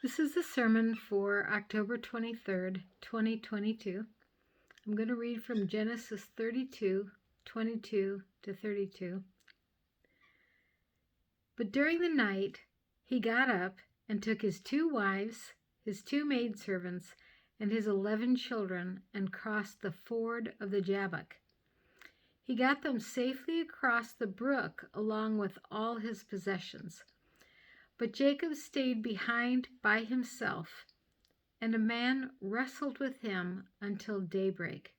This is the sermon for October 23rd, 2022. I'm going to read from Genesis 32:22-32. But during the night he got up and took his 2 wives, his 2 maidservants, and his 11 children and crossed the ford of the Jabbok. He got them safely across the brook along with all his possessions. But Jacob stayed behind by himself, and a man wrestled with him until daybreak.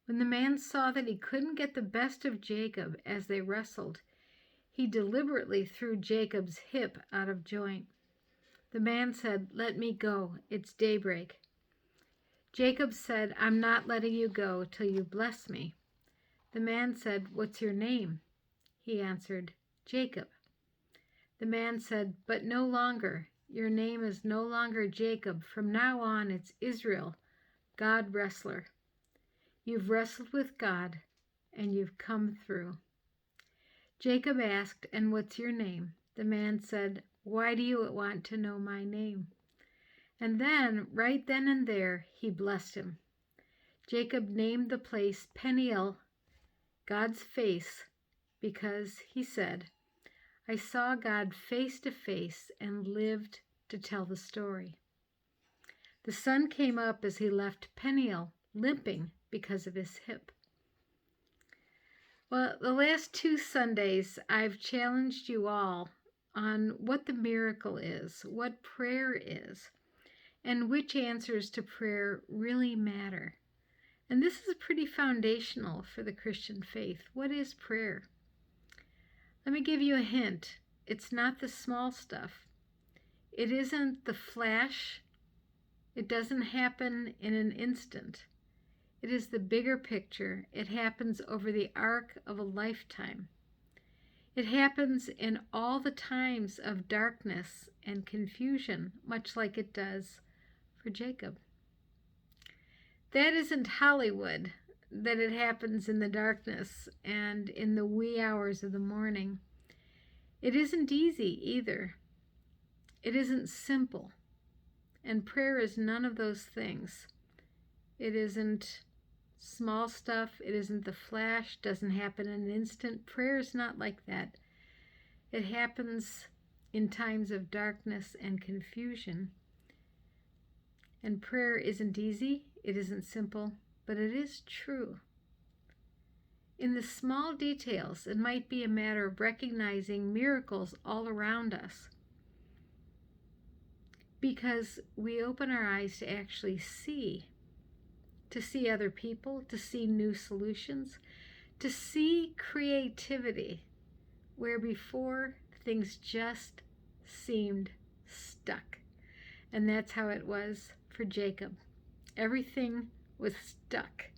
When the man saw that he couldn't get the best of Jacob as they wrestled, he deliberately threw Jacob's hip out of joint. The man said, "Let me go, it's daybreak." Jacob said, "I'm not letting you go till you bless me." The man said, "What's your name?" He answered, "Jacob." The man said, "But no longer. Your name is no longer Jacob. From now on, it's Israel, God wrestler. You've wrestled with God, and you've come through." Jacob asked, "And what's your name?" The man said, "Why do you want to know my name?" And then, right then and there, he blessed him. Jacob named the place Peniel, God's face, because he said, "I saw God face to face and lived to tell the story." The sun came up as he left Peniel, limping because of his hip. Well, the last 2 Sundays, I've challenged you all on what the miracle is, what prayer is, and which answers to prayer really matter. And this is pretty foundational for the Christian faith. What is prayer? Let me give you a hint. It's not the small stuff. It isn't the flash. It doesn't happen in an instant. It is the bigger picture. It happens over the arc of a lifetime. It happens in all the times of darkness and confusion, much like it does for Jacob. That isn't Hollywood, that it happens in the darkness and in the wee hours of the morning. It isn't easy either. It isn't simple. And prayer is none of those things. It isn't small stuff. It isn't the flash. Doesn't happen in an instant. Prayer is not like that. It happens in times of darkness and confusion. And prayer isn't easy. It isn't simple, but it is true. In the small details, it might be a matter of recognizing miracles all around us, because we open our eyes to actually see other people, to see new solutions, to see creativity where before things just seemed stuck. And that's how it was for Jacob. Everything was stuck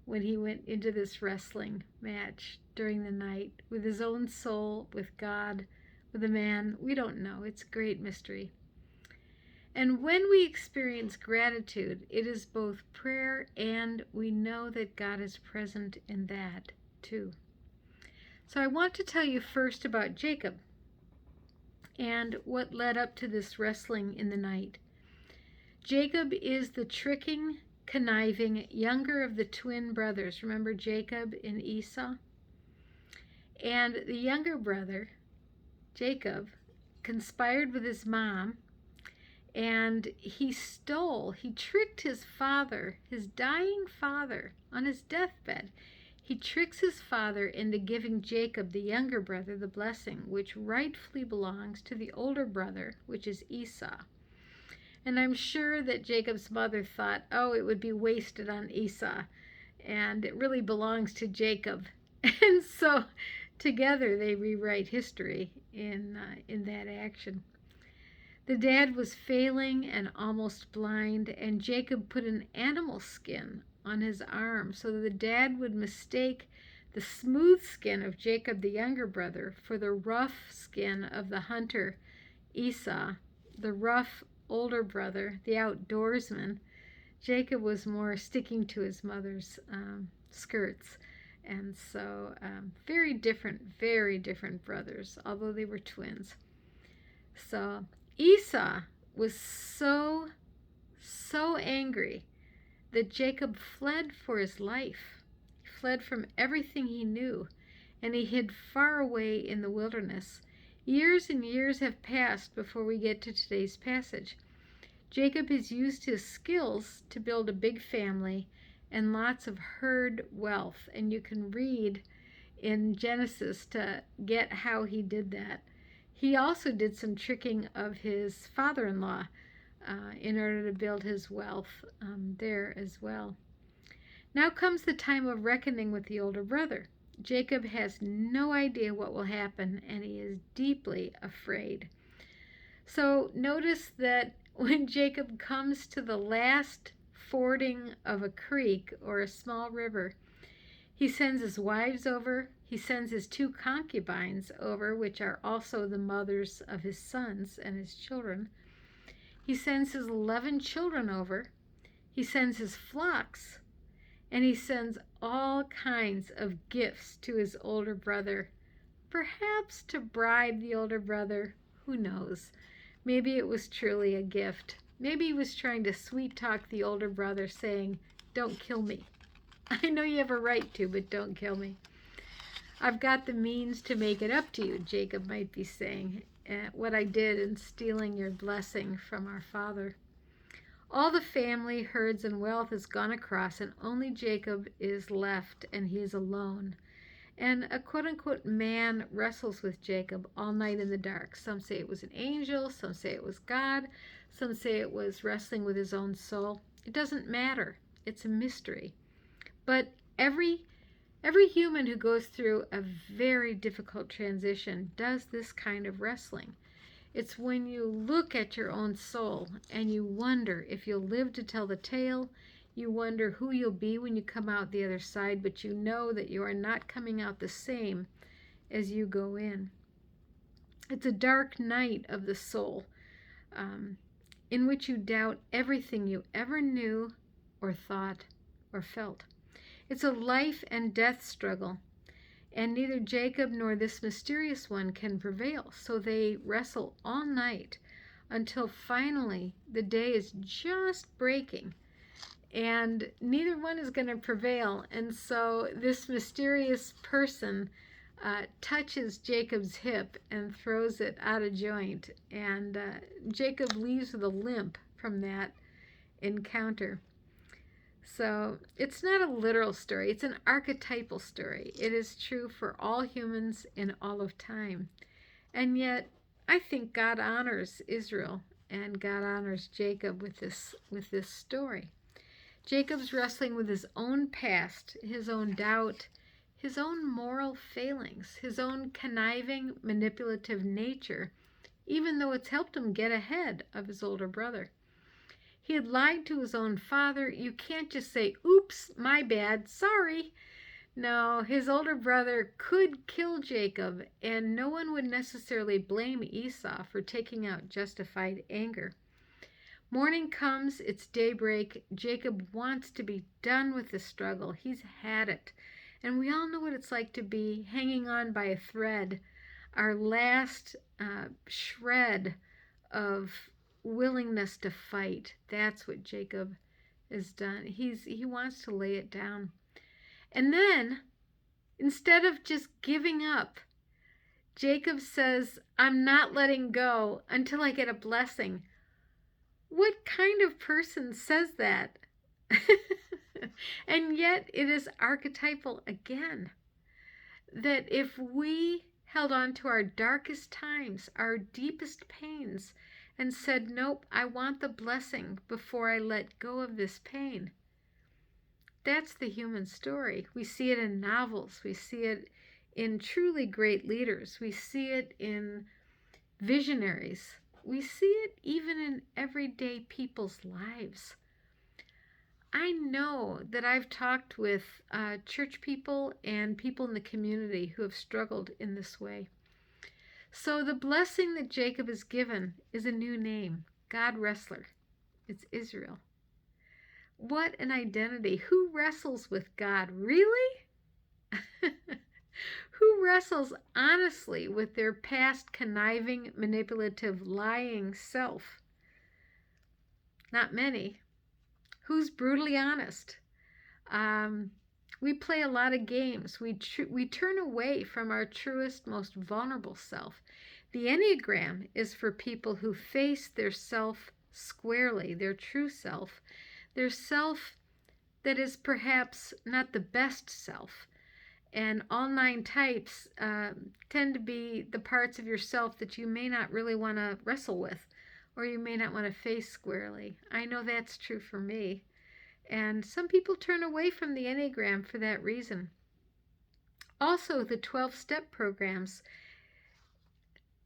when he went into this wrestling match during the night with his own soul, with God, with a man. We don't know. It's a great mystery. And when we experience gratitude, it is both prayer and we know that God is present in that too. So I want to tell you first about Jacob and what led up to this wrestling in the night. Jacob is the tricking, conniving younger of the twin brothers. Remember Jacob and Esau? And the younger brother, Jacob, conspired with his mom, and he tricked his father, his dying father, on his deathbed. He tricks his father into giving Jacob, the younger brother, the blessing, which rightfully belongs to the older brother, which is Esau. And I'm sure that Jacob's mother thought, oh, it would be wasted on Esau, and it really belongs to Jacob. And so together they rewrite history in that action. The dad was failing and almost blind, and Jacob put an animal skin on his arm so that the dad would mistake the smooth skin of Jacob, the younger brother, for the rough skin of the hunter, Esau, the rough older brother, the outdoorsman. Jacob was more sticking to his mother's skirts. And so very different brothers, although they were twins. So Esau was so angry that Jacob fled for his life. He fled from everything he knew, and he hid far away in the wilderness. Years and years have passed before we get to today's passage. Jacob has used his skills to build a big family and lots of herd wealth, and you can read in Genesis to get how he did that. He also did some tricking of his father-in-law in order to build his wealth there as well. Now comes the time of reckoning with the older brother. Jacob has no idea what will happen, and he is deeply afraid. So notice that when Jacob comes to the last fording of a creek or a small river, he sends his wives over. He sends his 2 concubines over, which are also the mothers of his sons and his children. He sends his 11 children over. He sends his flocks. And he sends all kinds of gifts to his older brother, perhaps to bribe the older brother. Who knows? Maybe it was truly a gift. Maybe he was trying to sweet talk the older brother, saying, "Don't kill me. I know you have a right to, but don't kill me. I've got the means to make it up to you," Jacob might be saying, "what I did in stealing your blessing from our father." All the family, herds, and wealth has gone across, and only Jacob is left, and he is alone. And a quote-unquote man wrestles with Jacob all night in the dark. Some say it was an angel, some say it was God, some say it was wrestling with his own soul. It doesn't matter. It's a mystery. But every human who goes through a very difficult transition does this kind of wrestling. It's when you look at your own soul and you wonder if you'll live to tell the tale. You wonder who you'll be when you come out the other side, but you know that you are not coming out the same as you go in. It's a dark night of the soul in which you doubt everything you ever knew or thought or felt. It's a life and death struggle, and neither Jacob nor this mysterious one can prevail. So they wrestle all night until finally the day is just breaking, and neither one is going to prevail. And so this mysterious person touches Jacob's hip and throws it out of joint, and Jacob leaves with a limp from that encounter. So it's not a literal story, it's an archetypal story. It is true for all humans in all of time. And yet, I think God honors Israel and God honors Jacob with this story. Jacob's wrestling with his own past, his own doubt, his own moral failings, his own conniving, manipulative nature, even though it's helped him get ahead of his older brother. He had lied to his own father. You can't just say, "Oops, my bad, sorry." No, his older brother could kill Jacob, and no one would necessarily blame Esau for taking out justified anger. Morning comes, it's daybreak. Jacob wants to be done with the struggle. He's had it. And we all know what it's like to be hanging on by a thread, our last shred of willingness to fight. That's what Jacob has done. He wants to lay it down. And then, instead of just giving up, Jacob says, "I'm not letting go until I get a blessing." What kind of person says that? And yet it is archetypal again, that if we held on to our darkest times, our deepest pains, and said, "Nope, I want the blessing before I let go of this pain." That's the human story. We see it in novels. We see it in truly great leaders. We see it in visionaries. We see it even in everyday people's lives. I know that I've talked with church people and people in the community who have struggled in this way. So the blessing that Jacob is given is a new name, God Wrestler. It's Israel. What an identity. Who wrestles with God? Really? Who wrestles honestly with their past conniving, manipulative, lying self? Not many. Who's brutally honest? We play a lot of games. We turn away from our truest, most vulnerable self. The Enneagram is for people who face their self squarely, their true self, their self that is perhaps not the best self. And all 9 types tend to be the parts of yourself that you may not really want to wrestle with, or you may not want to face squarely. I know that's true for me. And some people turn away from the Enneagram for that reason. Also, the 12-step programs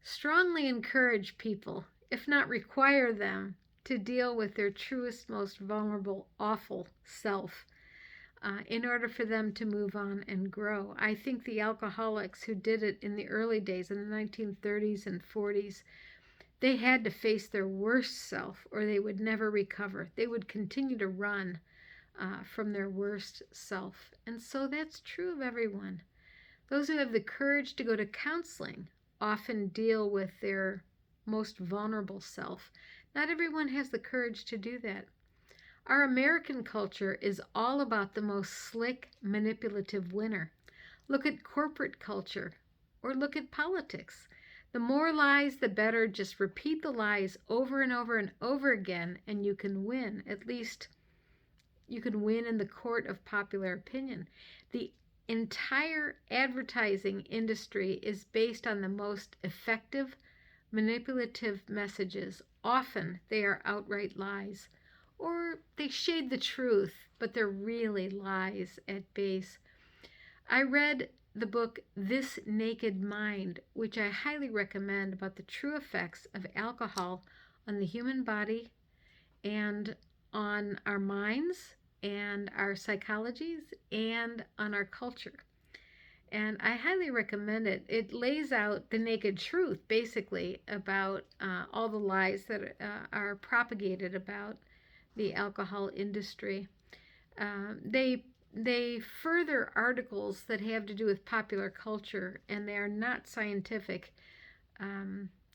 strongly encourage people, if not require them, to deal with their truest, most vulnerable, awful self in order for them to move on and grow. I think the alcoholics who did it in the early days, in the 1930s and 40s, they had to face their worst self or they would never recover. They would continue to run from their worst self. And so that's true of everyone. Those who have the courage to go to counseling often deal with their most vulnerable self. Not everyone has the courage to do that. Our American culture is all about the most slick, manipulative winner. Look at corporate culture or look at politics. The more lies, the better. Just repeat the lies over and over and over again, and you can win. At least you can win in the court of popular opinion. The entire advertising industry is based on the most effective, manipulative messages. Often they are outright lies, or they shade the truth, but they're really lies at base. I read the book This Naked Mind, which I highly recommend, about the true effects of alcohol on the human body and on our minds and our psychologies and on our culture. And I highly recommend it. It lays out the naked truth, basically, about all the lies that are propagated about the alcohol industry. They further articles that have to do with popular culture, and they are not scientific.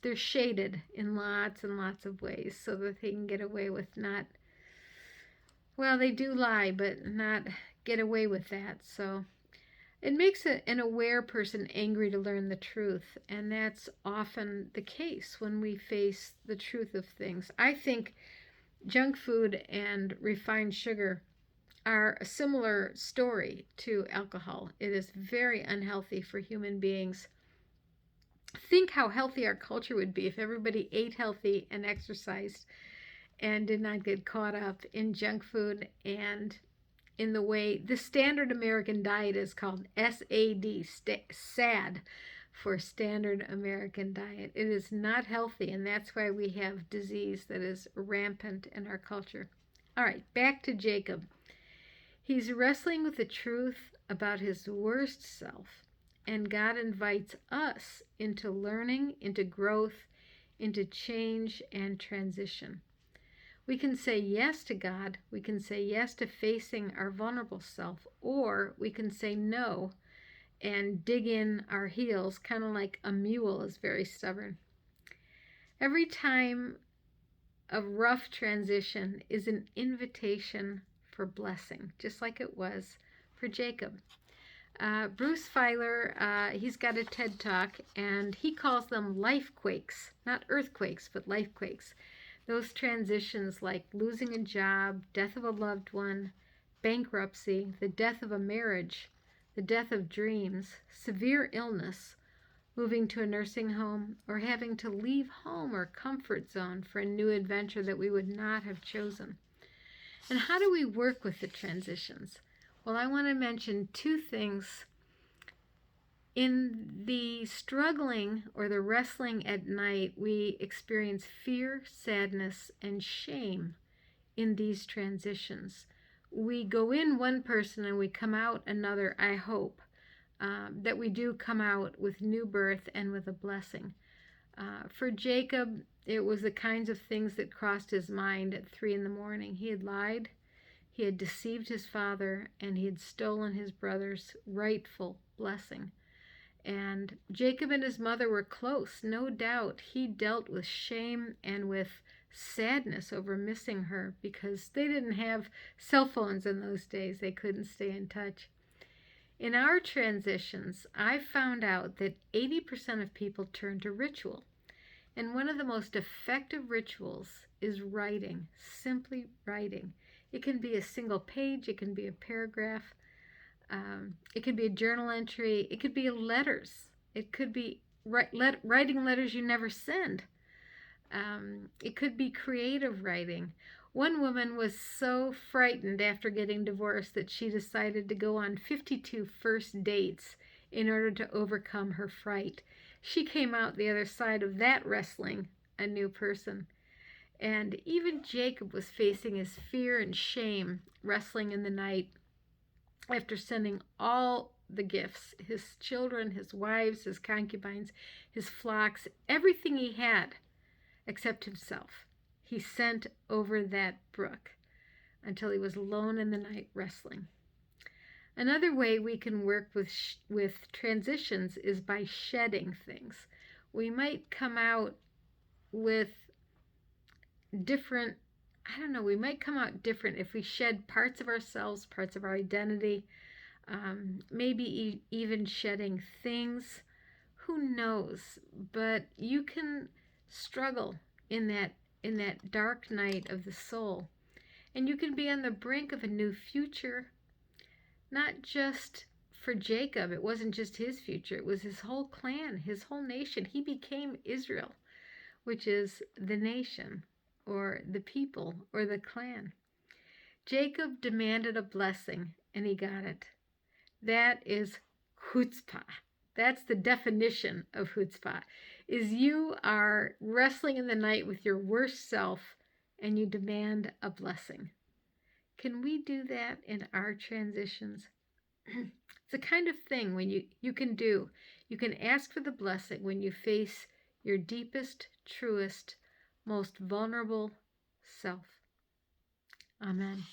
They're shaded in lots and lots of ways so that they can get away with not, well, they do lie, but not get away with that. So it makes an aware person angry to learn the truth, and that's often the case when we face the truth of things. I think junk food and refined sugar are a similar story to alcohol. It is very unhealthy for human beings. Think how healthy our culture would be if everybody ate healthy and exercised and did not get caught up in junk food and in the way the standard American diet is called SAD, SAD, for standard American diet. It is not healthy, and that's why we have disease that is rampant in our culture. All right, back to Jacob. He's wrestling with the truth about his worst self, and God invites us into learning, into growth, into change and transition. We can say yes to God, we can say yes to facing our vulnerable self, or we can say no and dig in our heels, kind of like a mule is very stubborn. Every time a rough transition is an invitation for blessing, just like it was for Jacob. Bruce Feiler, he's got a TED Talk, and he calls them life quakes, not earthquakes, but life quakes. Those transitions like losing a job, death of a loved one, bankruptcy, the death of a marriage, the death of dreams, severe illness, moving to a nursing home, or having to leave home or comfort zone for a new adventure that we would not have chosen. And how do we work with the transitions? Well, I want to mention 2 things. In the struggling or the wrestling at night, we experience fear, sadness, and shame in these transitions. We go in one person and we come out another, I hope, that we do come out with new birth and with a blessing. For Jacob, it was the kinds of things that crossed his mind at 3 a.m. He had lied, he had deceived his father, and he had stolen his brother's rightful blessing. And Jacob and his mother were close, no doubt. He dealt with shame and with sadness over missing her because they didn't have cell phones in those days. They couldn't stay in touch. In our transitions, I found out that 80% of people turn to ritual. And one of the most effective rituals is writing, simply writing. It can be a single page, it can be a paragraph, it could be a journal entry, it could be letters, it could be writing letters you never send. It could be creative writing. One woman was so frightened after getting divorced that she decided to go on 52 first dates in order to overcome her fright. She came out the other side of that wrestling a new person. And even Jacob was facing his fear and shame, wrestling in the night after sending all the gifts, his children, his wives, his concubines, his flocks, everything he had except himself. He sent over that brook until he was alone in the night wrestling. Another way we can work with transitions is by shedding things. We might come out with different, we might come out different if we shed parts of ourselves, parts of our identity, maybe even shedding things. Who knows? But you can struggle in that dark night of the soul. And you can be on the brink of a new future. Not just for Jacob, it wasn't just his future, it was his whole clan, his whole nation. He became Israel, which is the nation, or the people, or the clan. Jacob demanded a blessing, and he got it. That is chutzpah. That's the definition of chutzpah, is you are wrestling in the night with your worst self, and you demand a blessing. Can we do that in our transitions? It's the kind of thing when you can do. You can ask for the blessing when you face your deepest, truest, most vulnerable self. Amen.